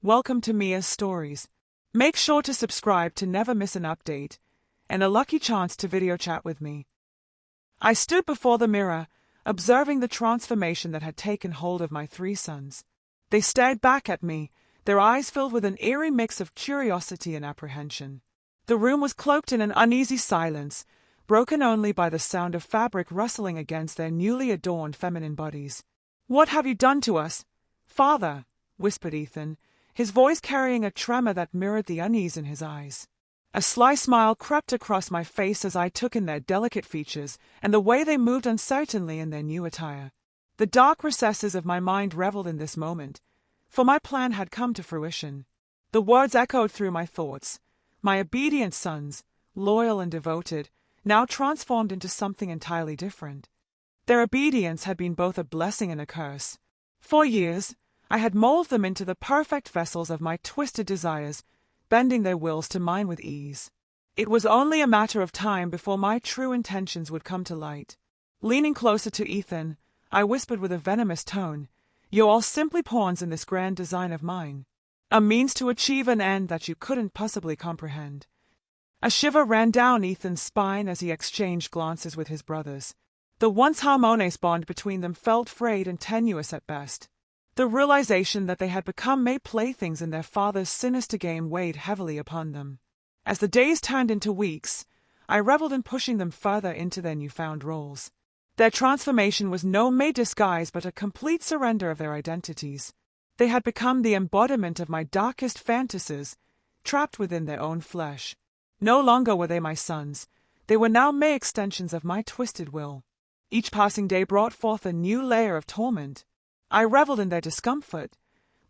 welcome to Mia's Stories. Make sure to subscribe to never miss an update, and a lucky chance to video chat with me. I stood before the mirror, observing the transformation that had taken hold of my 3 sons. They stared back at me, their eyes filled with an eerie mix of curiosity and apprehension. The room was cloaked in an uneasy silence, broken only by the sound of fabric rustling against their newly adorned feminine bodies. "What have you done to us, Father?" whispered Ethan, his voice carrying a tremor that mirrored the unease in his eyes. A sly smile crept across my face as I took in their delicate features and the way they moved uncertainly in their new attire. The dark recesses of my mind reveled in this moment, for my plan had come to fruition. The words echoed through my thoughts. My obedient sons, loyal and devoted, now transformed into something entirely different. Their obedience had been both a blessing and a curse. For years, I had molded them into the perfect vessels of my twisted desires, bending their wills to mine with ease. It was only a matter of time before my true intentions would come to light. Leaning closer to Ethan, I whispered with a venomous tone, "You're all simply pawns in this grand design of mine, a means to achieve an end that you couldn't possibly comprehend." A shiver ran down Ethan's spine as he exchanged glances with his brothers. The once harmonious bond between them felt frayed and tenuous at best. The realization that they had become made playthings in their father's sinister game weighed heavily upon them. As the days turned into weeks, I reveled in pushing them further into their newfound roles. Their transformation was no mere disguise but a complete surrender of their identities. They had become the embodiment of my darkest fantasies, trapped within their own flesh. No longer were they my sons, they were now mere extensions of my twisted will. Each passing day brought forth a new layer of torment. I reveled in their discomfort,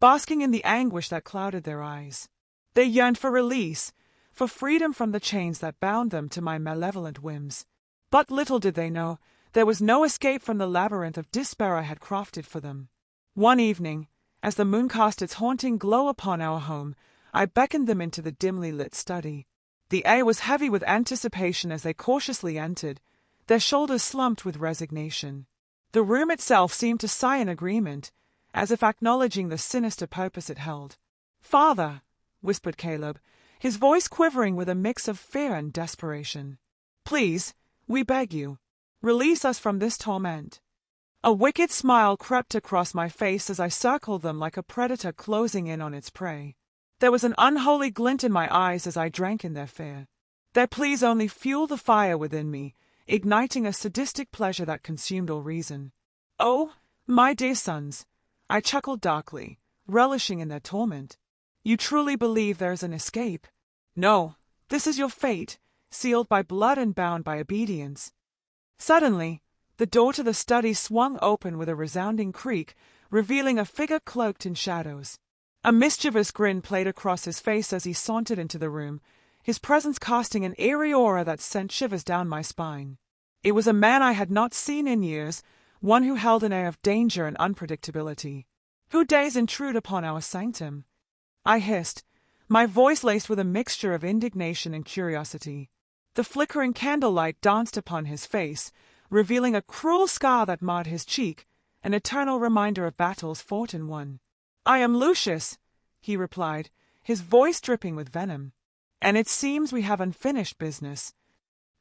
basking in the anguish that clouded their eyes. They yearned for release, for freedom from the chains that bound them to my malevolent whims. But little did they know, there was no escape from the labyrinth of despair I had crafted for them. One evening, as the moon cast its haunting glow upon our home, I beckoned them into the dimly lit study. The air was heavy with anticipation as they cautiously entered, their shoulders slumped with resignation. The room itself seemed to sigh in agreement, as if acknowledging the sinister purpose it held. "Father," whispered Caleb, his voice quivering with a mix of fear and desperation, "please, we beg you, release us from this torment." A wicked smile crept across my face as I circled them like a predator closing in on its prey. There was an unholy glint in my eyes as I drank in their fear. Their pleas only fueled the fire within me, igniting a sadistic pleasure that consumed all reason. "Oh, my dear sons," I chuckled darkly, relishing in their torment. "You truly believe there is an escape? No, this is your fate, sealed by blood and bound by obedience." Suddenly, the door to the study swung open with a resounding creak, revealing a figure cloaked in shadows. A mischievous grin played across his face as he sauntered into the room, his presence casting an eerie aura that sent shivers down my spine. It was a man I had not seen in years, one who held an air of danger and unpredictability. "Who dares intrude upon our sanctum?" I hissed, my voice laced with a mixture of indignation and curiosity. The flickering candlelight danced upon his face, revealing a cruel scar that marred his cheek, an eternal reminder of battles fought and won. "I am Lucius," he replied, his voice dripping with venom. "And it seems we have unfinished business."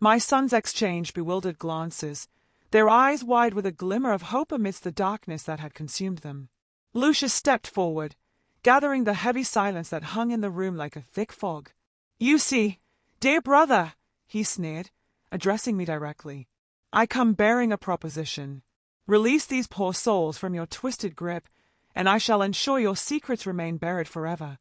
My sons exchanged bewildered glances, their eyes wide with a glimmer of hope amidst the darkness that had consumed them. Lucius stepped forward, gathering the heavy silence that hung in the room like a thick fog. "You see, dear brother," he sneered, addressing me directly, "I come bearing a proposition. Release these poor souls from your twisted grip, and I shall ensure your secrets remain buried forever."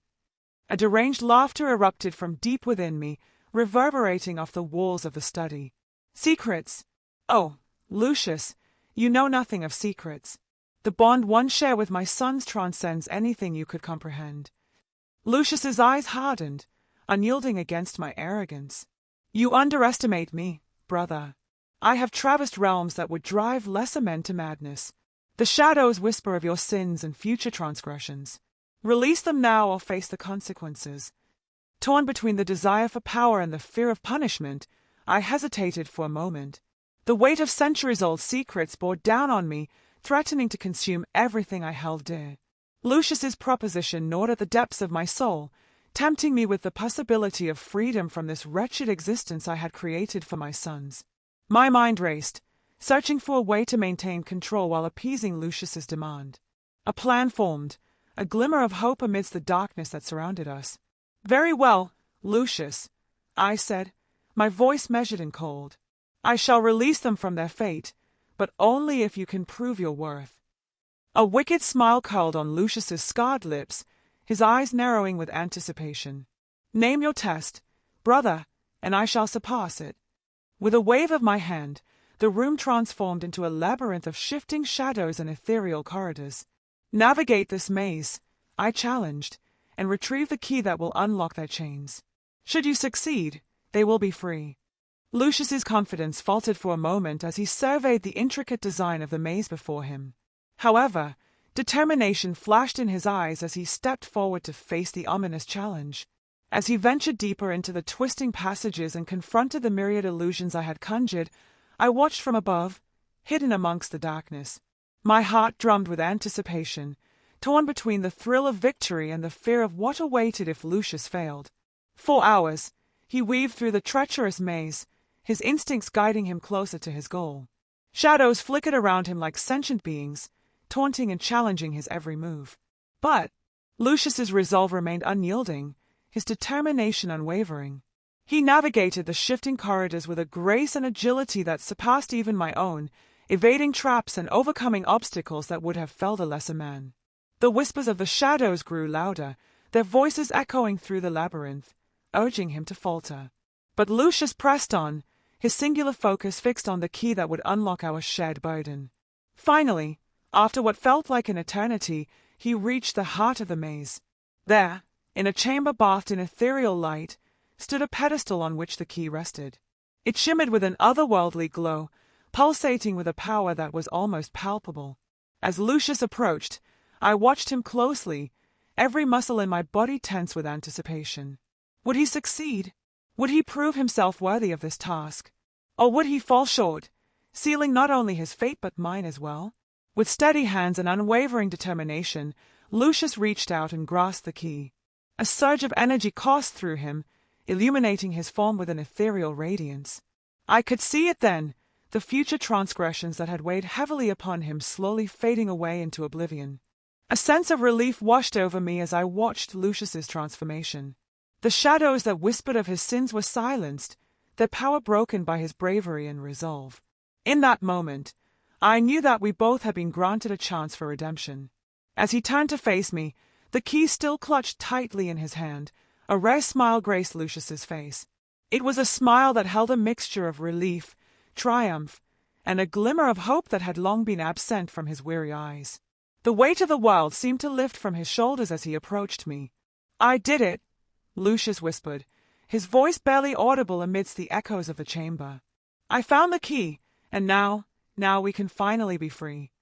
A deranged laughter erupted from deep within me, reverberating off the walls of the study. "Secrets? Oh, Lucius, you know nothing of secrets. The bond one share with my sons transcends anything you could comprehend." Lucius's eyes hardened, unyielding against my arrogance. "You underestimate me, brother. I have traversed realms that would drive lesser men to madness. The shadows whisper of your sins and future transgressions. Release them now or face the consequences." Torn between the desire for power and the fear of punishment, I hesitated for a moment. The weight of centuries-old secrets bore down on me, threatening to consume everything I held dear. Lucius's proposition gnawed at the depths of my soul, tempting me with the possibility of freedom from this wretched existence I had created for my sons. My mind raced, searching for a way to maintain control while appeasing Lucius's demand. A plan formed, a glimmer of hope amidst the darkness that surrounded us. "Very well, Lucius," I said, my voice measured and cold. "I shall release them from their fate, but only if you can prove your worth." A wicked smile curled on Lucius's scarred lips, his eyes narrowing with anticipation. "Name your test, brother, and I shall surpass it." With a wave of my hand, the room transformed into a labyrinth of shifting shadows and ethereal corridors. "Navigate this maze," I challenged, "and retrieve the key that will unlock their chains. Should you succeed, they will be free." Lucius's confidence faltered for a moment as he surveyed the intricate design of the maze before him. However, determination flashed in his eyes as he stepped forward to face the ominous challenge. As he ventured deeper into the twisting passages and confronted the myriad illusions I had conjured, I watched from above, hidden amongst the darkness. My heart drummed with anticipation, torn between the thrill of victory and the fear of what awaited if Lucius failed. For hours, he weaved through the treacherous maze, his instincts guiding him closer to his goal. Shadows flickered around him like sentient beings, taunting and challenging his every move. But Lucius's resolve remained unyielding, his determination unwavering. He navigated the shifting corridors with a grace and agility that surpassed even my own, evading traps and overcoming obstacles that would have felled a lesser man. The whispers of the shadows grew louder, their voices echoing through the labyrinth, urging him to falter. But Lucius pressed on, his singular focus fixed on the key that would unlock our shared burden. Finally, after what felt like an eternity, he reached the heart of the maze. There, in a chamber bathed in ethereal light, stood a pedestal on which the key rested. It shimmered with an otherworldly glow, pulsating with a power that was almost palpable. As Lucius approached, I watched him closely, every muscle in my body tense with anticipation. Would he succeed? Would he prove himself worthy of this task? Or would he fall short, sealing not only his fate but mine as well? With steady hands and unwavering determination, Lucius reached out and grasped the key. A surge of energy coursed through him, illuminating his form with an ethereal radiance. I could see it then, the future transgressions that had weighed heavily upon him slowly fading away into oblivion. A sense of relief washed over me as I watched Lucius's transformation. The shadows that whispered of his sins were silenced, their power broken by his bravery and resolve. In that moment, I knew that we both had been granted a chance for redemption. As he turned to face me, the key still clutched tightly in his hand, a rare smile graced Lucius's face. It was a smile that held a mixture of relief, triumph, and a glimmer of hope that had long been absent from his weary eyes. The weight of the world seemed to lift from his shoulders as he approached me. "I did it," Lucius whispered, his voice barely audible amidst the echoes of the chamber. "I found the key, and now we can finally be free."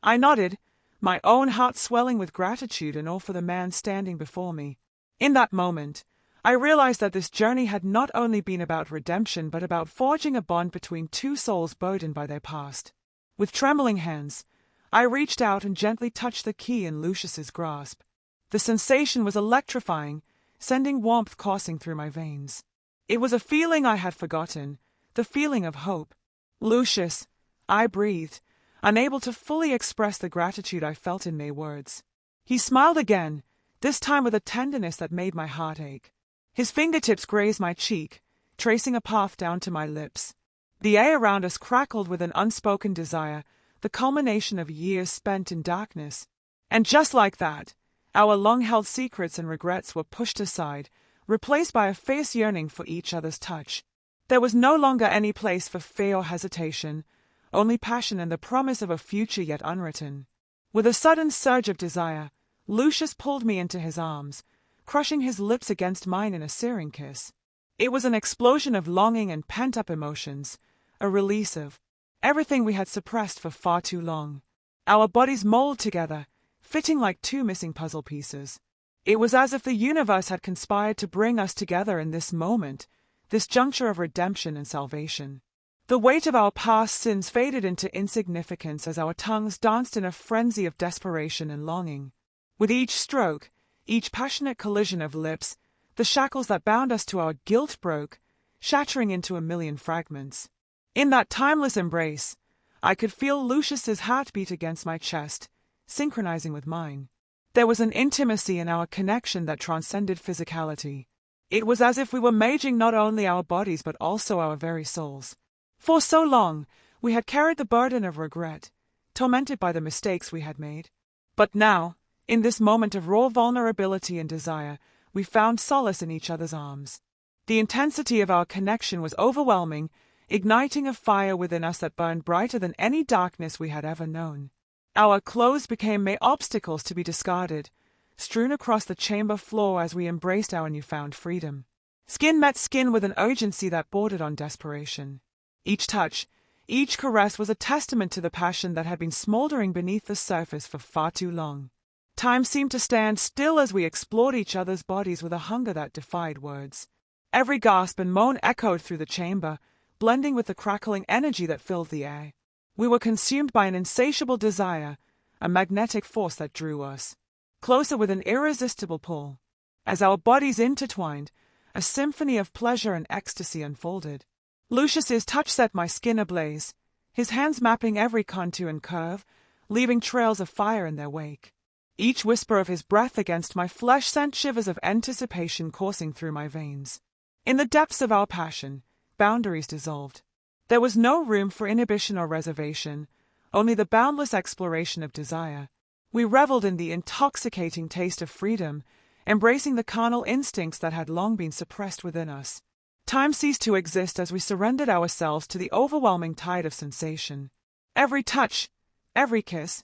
I nodded, my own heart swelling with gratitude and awe for the man standing before me. In that moment, I realized that this journey had not only been about redemption but about forging a bond between two souls burdened by their past. With trembling hands, I reached out and gently touched the key in Lucius's grasp. The sensation was electrifying, sending warmth coursing through my veins. It was a feeling I had forgotten, the feeling of hope. "Lucius," I breathed, unable to fully express the gratitude I felt in mere words. He smiled again, this time with a tenderness that made my heart ache. His fingertips grazed my cheek, tracing a path down to my lips. The air around us crackled with an unspoken desire, the culmination of years spent in darkness. And just like that, our long-held secrets and regrets were pushed aside, replaced by a fierce yearning for each other's touch. There was no longer any place for fear or hesitation, only passion and the promise of a future yet unwritten. With a sudden surge of desire, Lucius pulled me into his arms, crushing his lips against mine in a searing kiss. It was an explosion of longing and pent-up emotions, a release of everything we had suppressed for far too long. Our bodies molded together, fitting like two missing puzzle pieces. It was as if the universe had conspired to bring us together in this moment, this juncture of redemption and salvation. The weight of our past sins faded into insignificance as our tongues danced in a frenzy of desperation and longing. With each stroke, each passionate collision of lips, the shackles that bound us to our guilt broke, shattering into a million fragments. In that timeless embrace, I could feel Lucius's heart beat against my chest, synchronizing with mine. There was an intimacy in our connection that transcended physicality. It was as if we were merging not only our bodies but also our very souls. For so long, we had carried the burden of regret, tormented by the mistakes we had made. But now, in this moment of raw vulnerability and desire, we found solace in each other's arms. The intensity of our connection was overwhelming, igniting a fire within us that burned brighter than any darkness we had ever known. Our clothes became mere obstacles to be discarded, strewn across the chamber floor as we embraced our newfound freedom. Skin met skin with an urgency that bordered on desperation. Each touch, each caress was a testament to the passion that had been smoldering beneath the surface for far too long. Time seemed to stand still as we explored each other's bodies with a hunger that defied words. Every gasp and moan echoed through the chamber, blending with the crackling energy that filled the air. We were consumed by an insatiable desire, a magnetic force that drew us closer with an irresistible pull. As our bodies intertwined, a symphony of pleasure and ecstasy unfolded. Lucius's touch set my skin ablaze, his hands mapping every contour and curve, leaving trails of fire in their wake. Each whisper of his breath against my flesh sent shivers of anticipation coursing through my veins. In the depths of our passion, boundaries dissolved. There was no room for inhibition or reservation, only the boundless exploration of desire. We reveled in the intoxicating taste of freedom, embracing the carnal instincts that had long been suppressed within us. Time ceased to exist as we surrendered ourselves to the overwhelming tide of sensation. Every touch, every kiss,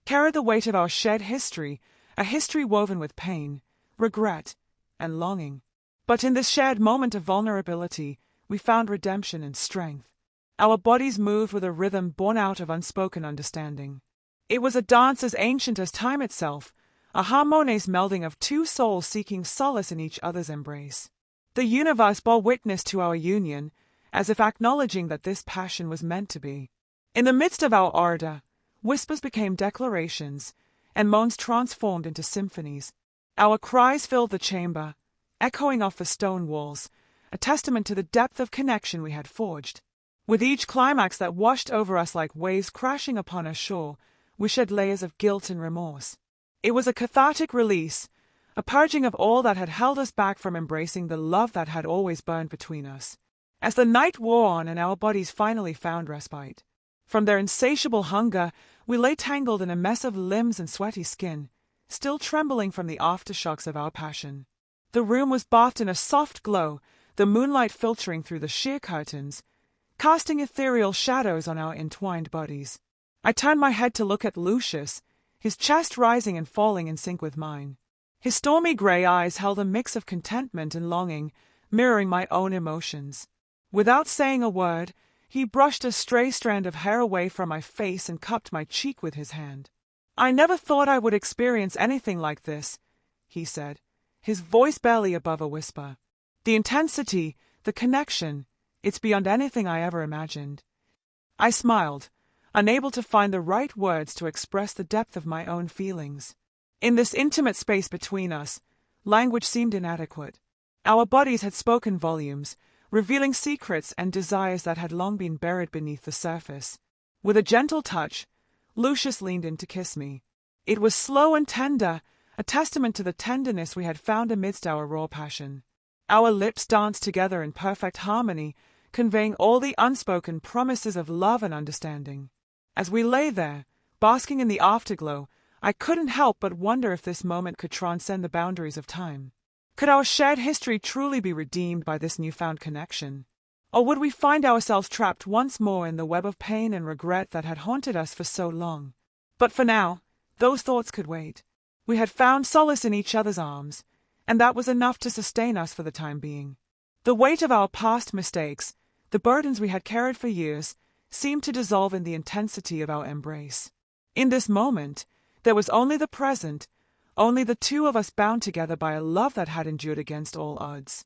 carried the weight of our shared history, a history woven with pain, regret, and longing. But in this shared moment of vulnerability, we found redemption and strength. Our bodies moved with a rhythm born out of unspoken understanding. It was a dance as ancient as time itself, a harmonious melding of two souls seeking solace in each other's embrace. The universe bore witness to our union, as if acknowledging that this passion was meant to be. In the midst of our ardor, whispers became declarations, and moans transformed into symphonies. Our cries filled the chamber, echoing off the stone walls, a testament to the depth of connection we had forged. With each climax that washed over us like waves crashing upon a shore, we shed layers of guilt and remorse. It was a cathartic release, a purging of all that had held us back from embracing the love that had always burned between us. As the night wore on and our bodies finally found respite from their insatiable hunger, we lay tangled in a mess of limbs and sweaty skin, still trembling from the aftershocks of our passion. The room was bathed in a soft glow, the moonlight filtering through the sheer curtains, casting ethereal shadows on our entwined bodies. I turned my head to look at Lucius, his chest rising and falling in sync with mine. His stormy gray eyes held a mix of contentment and longing, mirroring my own emotions. Without saying a word, he brushed a stray strand of hair away from my face and cupped my cheek with his hand. "I never thought I would experience anything like this," he said, his voice barely above a whisper. "The intensity, the connection, it's beyond anything I ever imagined." I smiled, unable to find the right words to express the depth of my own feelings. In this intimate space between us, language seemed inadequate. Our bodies had spoken volumes, revealing secrets and desires that had long been buried beneath the surface. With a gentle touch, Lucius leaned in to kiss me. It was slow and tender, a testament to the tenderness we had found amidst our raw passion. Our lips danced together in perfect harmony, conveying all the unspoken promises of love and understanding. As we lay there, basking in the afterglow, I couldn't help but wonder if this moment could transcend the boundaries of time. Could our shared history truly be redeemed by this newfound connection? Or would we find ourselves trapped once more in the web of pain and regret that had haunted us for so long? But for now, those thoughts could wait. We had found solace in each other's arms, and that was enough to sustain us for the time being. The weight of our past mistakes, the burdens we had carried for years, seemed to dissolve in the intensity of our embrace. In this moment, there was only the present, only the two of us bound together by a love that had endured against all odds.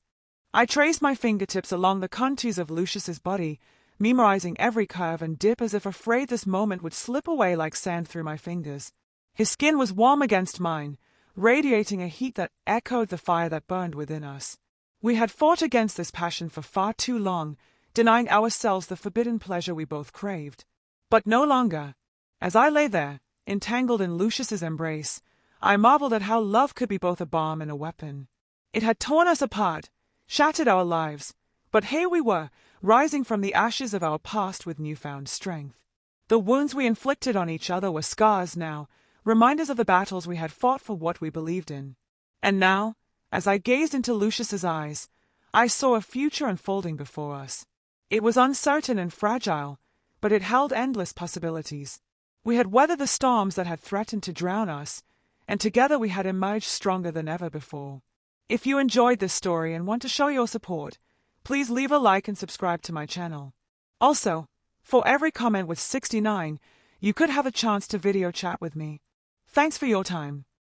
I traced my fingertips along the contours of Lucius's body, memorizing every curve and dip as if afraid this moment would slip away like sand through my fingers. His skin was warm against mine, radiating a heat that echoed the fire that burned within us. We had fought against this passion for far too long, denying ourselves the forbidden pleasure we both craved. But no longer. As I lay there, entangled in Lucius's embrace, I marveled at how love could be both a balm and a weapon. It had torn us apart, shattered our lives, but here we were, rising from the ashes of our past with newfound strength. The wounds we inflicted on each other were scars now, reminders of the battles we had fought for what we believed in. And now, as I gazed into Lucius's eyes, I saw a future unfolding before us. It was uncertain and fragile, but it held endless possibilities. We had weathered the storms that had threatened to drown us, and together we had emerged stronger than ever before. If you enjoyed this story and want to show your support, please leave a like and subscribe to my channel. Also, for every comment with 69, you could have a chance to video chat with me. Thanks for your time.